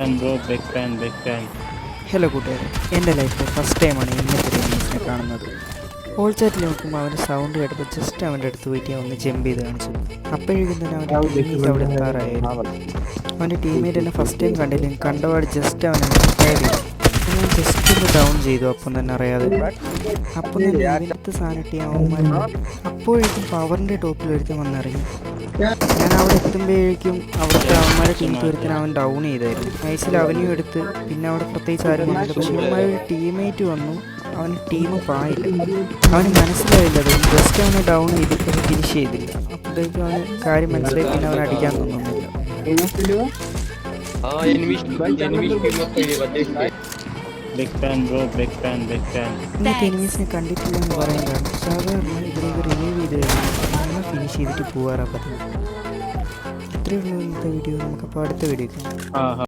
fan bro, big fan, big fan. Hello കൂട്ടുകാരെ, എൻ്റെ ലൈഫിൽ ഫസ്റ്റ് ടൈമാണ് ഇങ്ങനത്തെ ഒരു ന്യൂസിനെ കാണുന്നത്. ഓൾ ചാറ്റിൽ നോക്കുമ്പോൾ അവൻ്റെ സൗണ്ട് കേട്ടപ്പോൾ ജസ്റ്റ് അവൻ്റെ അടുത്ത് പോയിട്ട് ഞാൻ ഒന്ന് ജമ്പ് ചെയ്ത് കാണിച്ചു. അപ്പോഴേക്കും തന്നെ അവൻ്റെ ടീമേറ്റ് അവിടെ എത്താറായിരുന്നു. അവൻ്റെ ടീമേറ്റ് എന്നെ ഫസ്റ്റ് ടൈം കണ്ടില്ലെങ്കിൽ കണ്ടപാട് ജസ്റ്റ് അവനെ സബ്സ്ക്രൈബ് ചെയ്തു. ഞാൻ ജസ്റ്റ് ഒന്ന് ഡൗൺ ചെയ്തു അപ്പം തന്നെ അറിയാതെ. അപ്പം തന്നെ ഇവനത്തെ സാധനത്തെ അവന്മാർ അപ്പോഴേക്കും പവറിൻ്റെ ടോപ്പിൽ ഒരുത്തൻ വന്നിറങ്ങി. ഞാൻ അവിടെ എത്തുമ്പോഴേക്കും അവിടുത്തെ അവന്മാരെ ടീം ഒരുത്തൻ അവൻ ഡൗൺ ചെയ്തായിരുന്നു. നൈസിൽ അവനെയും എടുത്ത് പിന്നെ അവിടെ പ്രത്യേകിച്ച് ആരും വന്നില്ല. പക്ഷെ അവന്മാരൊരു ടീമേറ്റ് വന്നു, അവന് ടീം പായില്ല. അവന് മനസ്സിലായില്ല, അത് ജസ്റ്റ് അവനെ ഡൗൺ ചെയ്തിട്ട് ഫിനിഷ് ചെയ്തില്ല. അപ്പോഴേക്കും അവന് കാര്യം മനസ്സിലായി, പിന്നെ അവൻ അടിക്കാൻ തോന്നുന്നില്ല. Big fan bro, big fan, big fan. ഇന്നത്തെ എനിമീസിനെ കണ്ടിട്ടില്ല എന്ന് പറയുന്നതാണ്. സാധാരണ ഇതിലേക്ക് റിവ്യൂ ചെയ്ത് കഴിഞ്ഞാൽ നമ്മൾ ഫിനിഷ് ചെയ്തിട്ട് പോകാറാണ് പതിവ്. ഇത്രയേ ഉള്ളൂ ഇന്നത്തെ വീഡിയോ. നമുക്കപ്പോൾ അടുത്ത വീഡിയോ കാണാം.